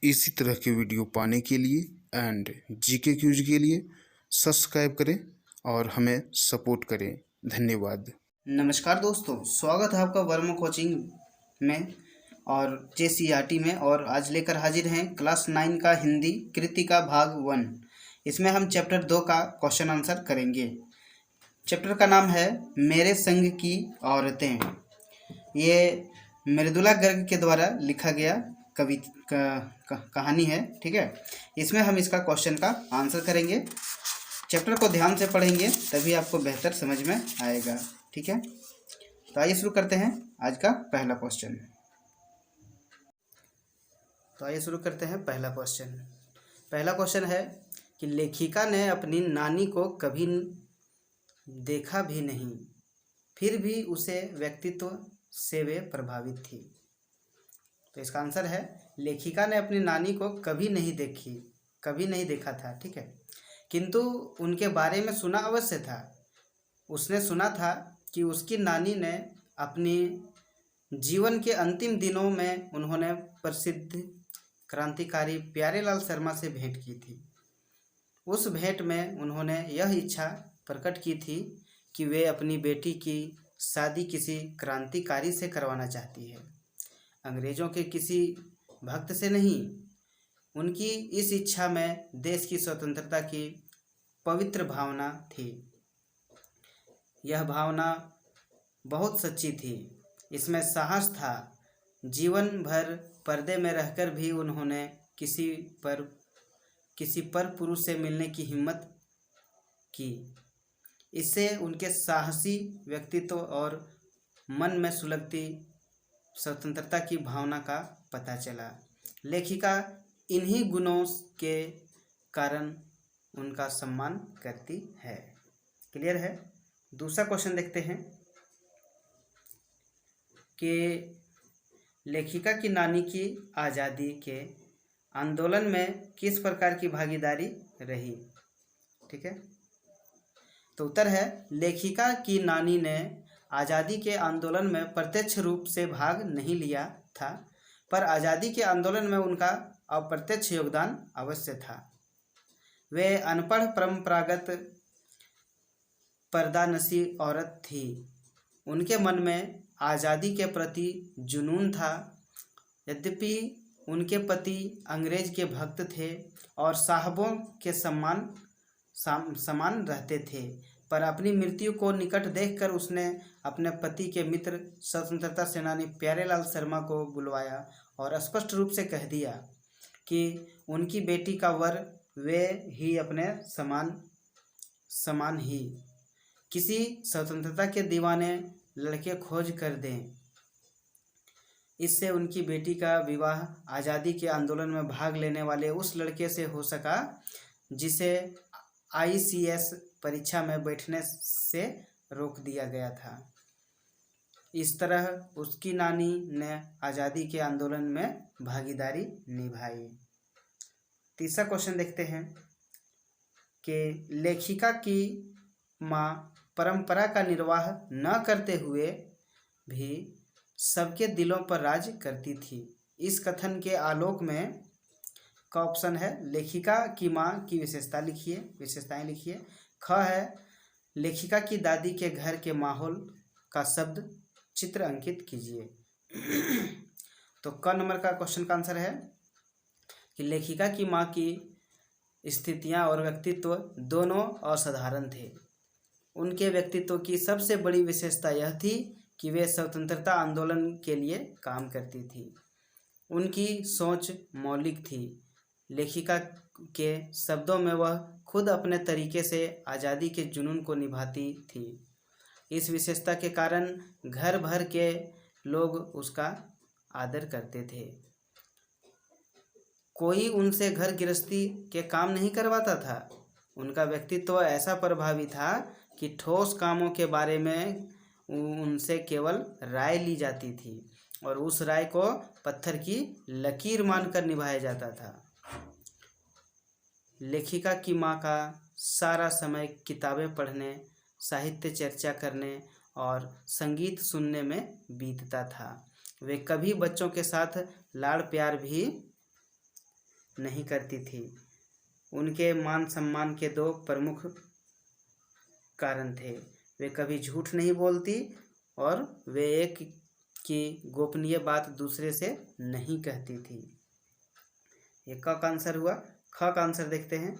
इसी तरह के वीडियो पाने के लिए एंड जीके क्यूज के लिए सब्सक्राइब करें और हमें सपोर्ट करें। धन्यवाद। नमस्कार दोस्तों, स्वागत है आपका वर्मा कोचिंग में और JCERT में। और आज लेकर हाजिर हैं क्लास 9 का हिंदी कृतिका भाग 1। इसमें हम चैप्टर 2 का क्वेश्चन आंसर करेंगे। चैप्टर का नाम है मेरे संग की औरतें। ये मृदुला गर्ग के द्वारा लिखा गया कहानी है, ठीक है। इसमें हम इसका क्वेश्चन का आंसर करेंगे। चैप्टर को ध्यान से पढ़ेंगे तभी आपको बेहतर समझ में आएगा, ठीक है। तो आइए शुरू करते हैं आज का पहला क्वेश्चन। पहला क्वेश्चन है कि लेखिका ने अपनी नानी को कभी देखा भी नहीं, फिर भी उसे व्यक्तित्व से वे प्रभावित थी। तो इसका आंसर है लेखिका ने अपनी नानी को कभी नहीं देखा था, ठीक है, किंतु उनके बारे में सुना अवश्य था। उसने सुना था कि उसकी नानी ने अपनी जीवन के अंतिम दिनों में उन्होंने प्रसिद्ध क्रांतिकारी प्यारेलाल शर्मा से भेंट की थी। उस भेंट में उन्होंने यह इच्छा प्रकट की थी कि वे अपनी बेटी की शादी किसी क्रांतिकारी से करवाना चाहती है, अंग्रेज़ों के किसी भक्त से नहीं। उनकी इस इच्छा में देश की स्वतंत्रता की पवित्र भावना थी। यह भावना बहुत सच्ची थी, इसमें साहस था। जीवन भर पर्दे में रहकर भी उन्होंने किसी पर पुरुष से मिलने की हिम्मत की। इससे उनके साहसी व्यक्तित्व और मन में सुलगती स्वतंत्रता की भावना का पता चला। लेखिका इन्हीं गुणों के कारण उनका सम्मान करती है। क्लियर है। दूसरा क्वेश्चन देखते हैं कि लेखिका की नानी की आज़ादी के आंदोलन में किस प्रकार की भागीदारी रही, ठीक है। तो उत्तर है लेखिका की नानी ने आज़ादी के आंदोलन में प्रत्यक्ष रूप से भाग नहीं लिया था, पर आज़ादी के आंदोलन में उनका अप्रत्यक्ष योगदान अवश्य था। वे अनपढ़ परंपरागत पर्दानशी औरत थी। उनके मन में आज़ादी के प्रति जुनून था। यद्यपि उनके पति अंग्रेज के भक्त थे और साहबों के समान रहते थे, पर अपनी मृत्यु को निकट देखकर उसने अपने पति के मित्र स्वतंत्रता सेनानी प्यारेलाल शर्मा को बुलवाया और स्पष्ट रूप से कह दिया कि उनकी बेटी का वर वे ही अपने समान ही किसी स्वतंत्रता के दीवाने लड़के खोज कर दें। इससे उनकी बेटी का विवाह आज़ादी के आंदोलन में भाग लेने वाले उस लड़के से हो सका जिसे ICS परीक्षा में बैठने से रोक दिया गया था। इस तरह उसकी नानी ने आज़ादी के आंदोलन में भागीदारी निभाई। तीसरा क्वेश्चन देखते हैं कि लेखिका की माँ परंपरा का निर्वाह न करते हुए भी सबके दिलों पर राज करती थी। इस कथन के आलोक में का ऑप्शन है लेखिका की माँ की विशेषताएं लिखिए। ख है लेखिका की दादी के घर के माहौल का शब्द चित्र अंकित कीजिए। तो क नंबर का क्वेश्चन का आंसर है कि लेखिका की माँ की स्थितियाँ और व्यक्तित्व दोनों असाधारण थे। उनके व्यक्तित्व की सबसे बड़ी विशेषता यह थी कि वे स्वतंत्रता आंदोलन के लिए काम करती थी। उनकी सोच मौलिक थी। लेखिका के शब्दों में वह खुद अपने तरीके से आज़ादी के जुनून को निभाती थी। इस विशेषता के कारण घर भर के लोग उसका आदर करते थे। कोई उनसे घर गृहस्थी के काम नहीं करवाता था। उनका व्यक्तित्व ऐसा प्रभावी था कि ठोस कामों के बारे में उनसे केवल राय ली जाती थी और उस राय को पत्थर की लकीर मानकर निभाया जाता था। लेखिका की माँ का सारा समय किताबें पढ़ने, साहित्य चर्चा करने और संगीत सुनने में बीतता था। वे कभी बच्चों के साथ लाड़ प्यार भी नहीं करती थी। उनके मान सम्मान के दो प्रमुख कारण थे। वे कभी झूठ नहीं बोलती और वे एक की गोपनीय बात दूसरे से नहीं कहती थी। ये क का आंसर हुआ। ख का आंसर देखते हैं।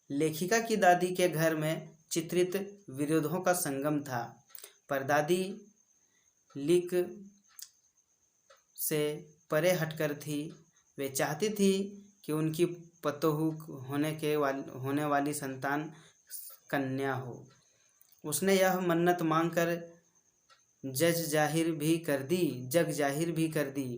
लेखिका की दादी के घर में चित्रित विरोधों का संगम था। परदादी लीक से परे हटकर थी। वे चाहती थी कि उनकी पतोहू होने वाली संतान कन्या हो। उसने यह मन्नत मांगकर जग जाहिर भी कर दी।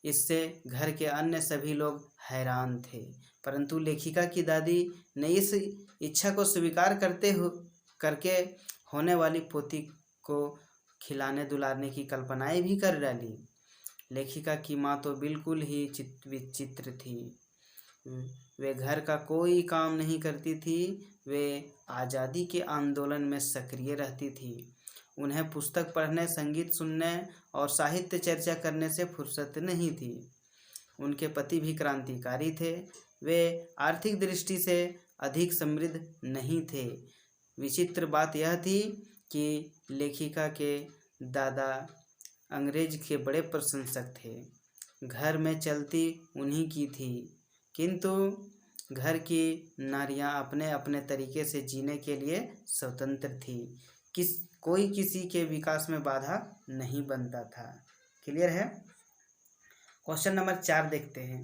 इससे घर के अन्य सभी लोग हैरान थे, परंतु लेखिका की दादी ने इस इच्छा को स्वीकार करके होने वाली पोती को खिलाने दुलारने की कल्पनाएं भी कर डाली। लेखिका की माँ तो बिल्कुल ही विचित्र थी। वे घर का कोई काम नहीं करती थी। वे आज़ादी के आंदोलन में सक्रिय रहती थी। उन्हें पुस्तक पढ़ने, संगीत सुनने और साहित्य चर्चा करने से फुर्सत नहीं थी। उनके पति भी क्रांतिकारी थे। वे आर्थिक दृष्टि से अधिक समृद्ध नहीं थे। विचित्र बात यह थी कि लेखिका के दादा अंग्रेज के बड़े प्रशंसक थे। घर में चलती उन्हीं की थी, किंतु घर की नारियां अपने अपने तरीके से जीने के लिए स्वतंत्र थी। कोई किसी के विकास में बाधा नहीं बनता था। क्लियर है। क्वेश्चन नंबर 4 देखते हैं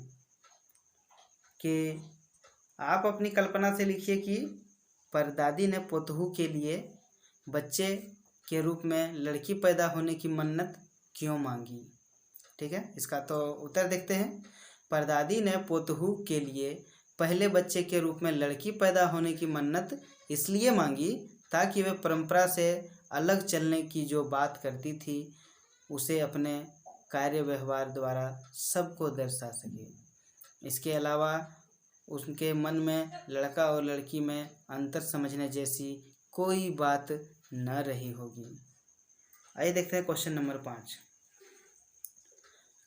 कि आप अपनी कल्पना से लिखिए कि परदादी ने पोतहू के लिए बच्चे के रूप में लड़की पैदा होने की मन्नत क्यों मांगी। ठीक है, इसका तो उत्तर देखते हैं। परदादी ने पोतहू के लिए पहले बच्चे के रूप में लड़की पैदा होने की मन्नत इसलिए मांगी ताकि वे परंपरा से अलग चलने की जो बात करती थी उसे अपने कार्य व्यवहार द्वारा सबको दर्शा सके। इसके अलावा उनके मन में लड़का और लड़की में अंतर समझने जैसी कोई बात न रही होगी। आइए देखते हैं क्वेश्चन नंबर 5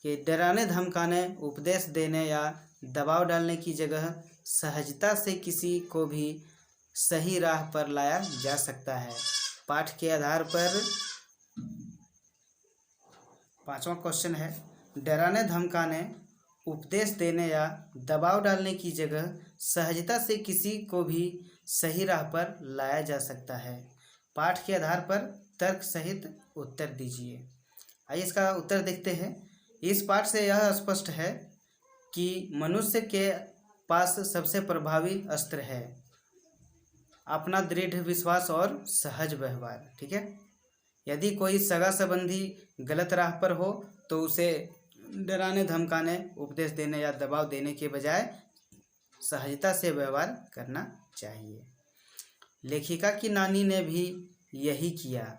कि डराने धमकाने, उपदेश देने या दबाव डालने की जगह सहजता से किसी को भी सही राह पर लाया जा सकता है। पाठ के आधार पर 5वां क्वेश्चन है, डराने धमकाने, उपदेश देने या दबाव डालने की जगह सहजता से किसी को भी सही राह पर लाया जा सकता है। पाठ के आधार पर तर्क सहित उत्तर दीजिए। आइए इसका उत्तर देखते हैं। इस पाठ से यह स्पष्ट है कि मनुष्य के पास सबसे प्रभावी अस्त्र है अपना दृढ़ विश्वास और सहज व्यवहार। ठीक है, यदि कोई सगा संबंधी गलत राह पर हो तो उसे डराने धमकाने, उपदेश देने या दबाव देने के बजाय सहजता से व्यवहार करना चाहिए। लेखिका की नानी ने भी यही किया।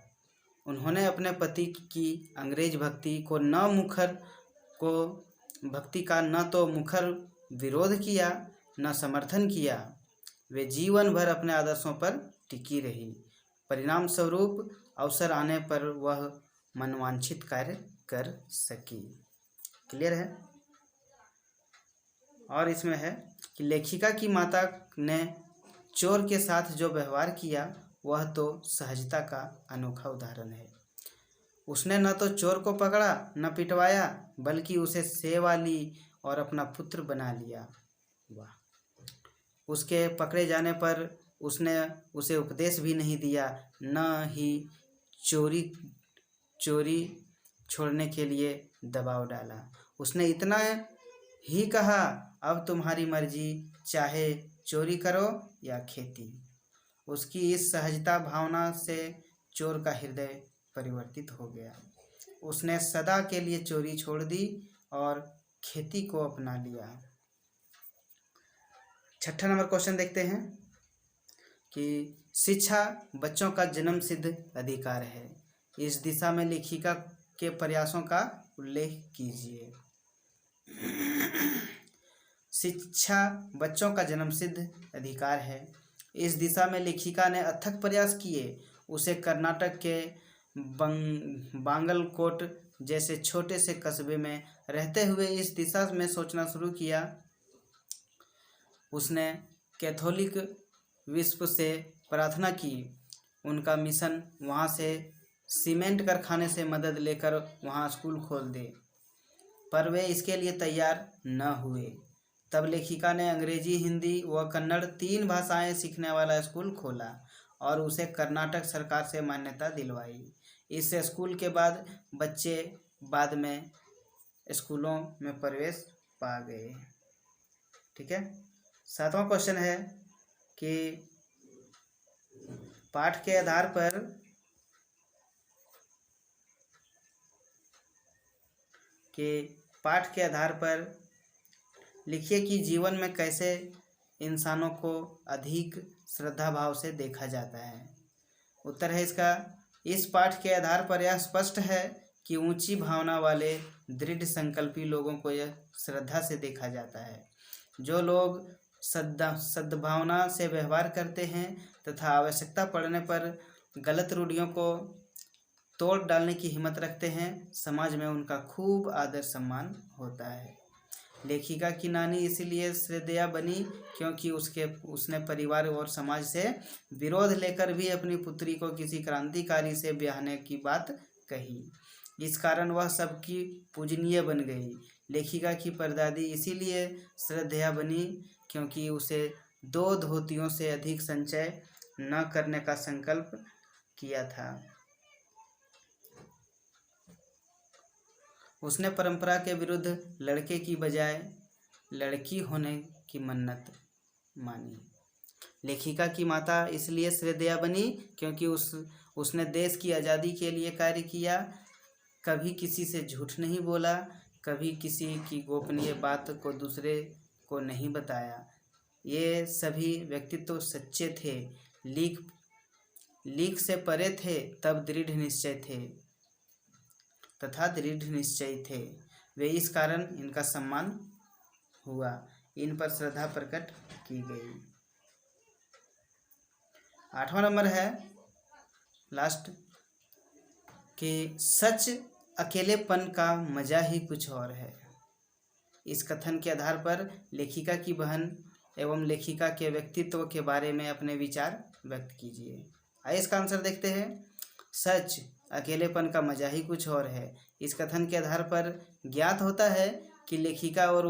उन्होंने अपने पति की अंग्रेज भक्ति का न तो मुखर विरोध किया न समर्थन किया। वे जीवन भर अपने आदर्शों पर टिकी रही। परिणाम स्वरूप अवसर आने पर वह मनवांछित कार्य कर सकी। क्लियर है। और इसमें है कि लेखिका की माता ने चोर के साथ जो व्यवहार किया वह तो सहजता का अनोखा उदाहरण है। उसने न तो चोर को पकड़ा न पिटवाया, बल्कि उसे सेवा ली और अपना पुत्र बना लिया। वाह। उसके पकड़े जाने पर उसने उसे उपदेश भी नहीं दिया, न ही चोरी छोड़ने के लिए दबाव डाला। उसने इतना ही कहा, अब तुम्हारी मर्जी, चाहे चोरी करो या खेती। उसकी इस सहजता भावना से चोर का हृदय परिवर्तित हो गया। उसने सदा के लिए चोरी छोड़ दी और खेती को अपना लिया। 6ठा नंबर क्वेश्चन देखते हैं कि शिक्षा बच्चों का जन्म सिद्ध अधिकार है। इस दिशा में लेखिका के प्रयासों का उल्लेख कीजिए। शिक्षा बच्चों का जन्म सिद्ध अधिकार है। इस दिशा में लेखिका ने अथक प्रयास किए। उसे कर्नाटक के बांगलकोट जैसे छोटे से कस्बे में रहते हुए इस दिशा में सोचना शुरू किया उसने कैथोलिक विश्व से प्रार्थना की उनका मिशन वहाँ से सीमेंट कारखाने से मदद लेकर वहाँ स्कूल खोल दे, पर वे इसके लिए तैयार न हुए। तब लेखिका ने अंग्रेजी, हिंदी व कन्नड़ 3 भाषाएं सीखने वाला स्कूल खोला और उसे कर्नाटक सरकार से मान्यता दिलवाई। इस स्कूल के बाद बच्चे बाद में स्कूलों में प्रवेश पा गए। ठीक है। 7वां क्वेश्चन है कि पाठ के आधार पर लिखिए कि जीवन में कैसे इंसानों को अधिक श्रद्धा भाव से देखा जाता है। उत्तर है इसका, इस पाठ के आधार पर यह स्पष्ट है कि ऊंची भावना वाले दृढ़ संकल्पी लोगों को यह श्रद्धा से देखा जाता है। जो लोग सद्भावना से व्यवहार करते हैं तथा आवश्यकता पड़ने पर गलत रूढ़ियों को तोड़ डालने की हिम्मत रखते हैं, समाज में उनका खूब आदर सम्मान होता है। लेखिका की नानी इसीलिए श्रद्धेया बनी क्योंकि उसने परिवार और समाज से विरोध लेकर भी अपनी पुत्री को किसी क्रांतिकारी से ब्याहने की बात कही। इस कारण वह सबकी पूजनीय बन गई। लेखिका की परदादी इसीलिए श्रद्धेया बनी क्योंकि उसे 2 धोतियों से अधिक संचय न करने का संकल्प किया था। उसने परंपरा के विरुद्ध लड़के की बजाय लड़की होने की मन्नत मानी। लेखिका की माता इसलिए श्रद्धेया बनी क्योंकि उसने देश की आज़ादी के लिए कार्य किया, कभी किसी से झूठ नहीं बोला, कभी किसी की गोपनीय बात को दूसरे को नहीं बताया। ये सभी व्यक्तित्व सच्चे थे, लीक से परे थे, तब दृढ़ निश्चय थे। वे इस कारण इनका सम्मान हुआ, इन पर श्रद्धा प्रकट की गई। 8वां नंबर है लास्ट कि सच अकेलेपन का मजा ही कुछ और है। इस कथन के आधार पर लेखिका की बहन एवं लेखिका के व्यक्तित्व के बारे में अपने विचार व्यक्त कीजिए। आइए इसका आंसर देखते हैं। सच अकेलेपन का मजा ही कुछ और है। इस कथन के आधार पर ज्ञात होता है कि लेखिका और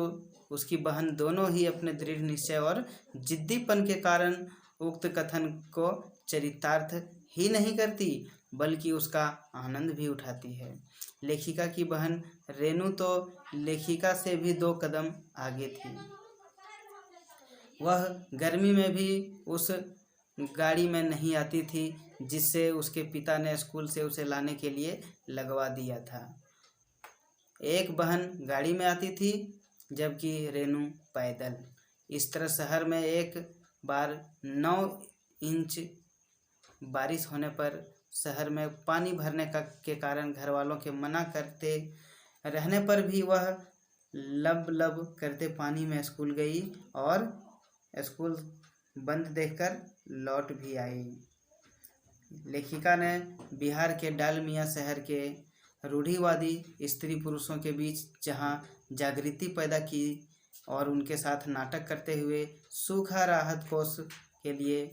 उसकी बहन दोनों ही अपने दृढ़ निश्चय और जिद्दीपन के कारण उक्त कथन को चरितार्थ ही नहीं करती बल्कि उसका आनंद भी उठाती है। लेखिका की बहन रेणु तो लेखिका से भी 2 कदम आगे थी। वह गर्मी में भी उस गाड़ी में नहीं आती थी जिससे उसके पिता ने स्कूल से उसे लाने के लिए लगवा दिया था। एक बहन गाड़ी में आती थी जबकि रेणु पैदल। इस तरह शहर में एक बार 9 इंच बारिश होने पर शहर में पानी भरने के कारण घर वालों के मना करते रहने पर भी वह लब करते पानी में स्कूल गई और स्कूल बंद देखकर लौट भी आई। लेखिका ने बिहार के डालमिया शहर के रूढ़िवादी स्त्री पुरुषों के बीच जहां जागृति पैदा की और उनके साथ नाटक करते हुए सूखा राहत कोष के लिए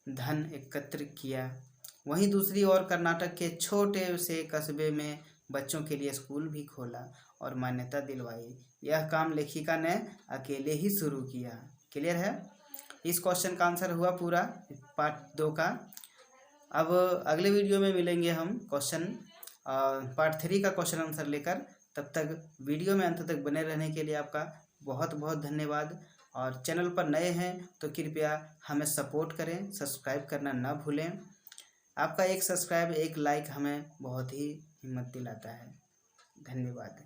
धन एकत्र किया, वहीं दूसरी ओर कर्नाटक के छोटे से कस्बे में बच्चों के लिए स्कूल भी खोला और मान्यता दिलवाई। यह काम लेखिका ने अकेले ही शुरू किया। क्लियर है? इस क्वेश्चन का आंसर हुआ पूरा पार्ट 2 का। अब अगले वीडियो में मिलेंगे हम पार्ट 3 का क्वेश्चन आंसर लेकर। तब तक वीडियो में अंत तक बने रहने के लिए आपका बहुत बहुत धन्यवाद। और चैनल पर नए हैं तो कृपया हमें सपोर्ट करें, सब्सक्राइब करना ना भूलें। आपका एक सब्सक्राइब, एक लाइक हमें बहुत ही हिम्मत दिलाता है। धन्यवाद।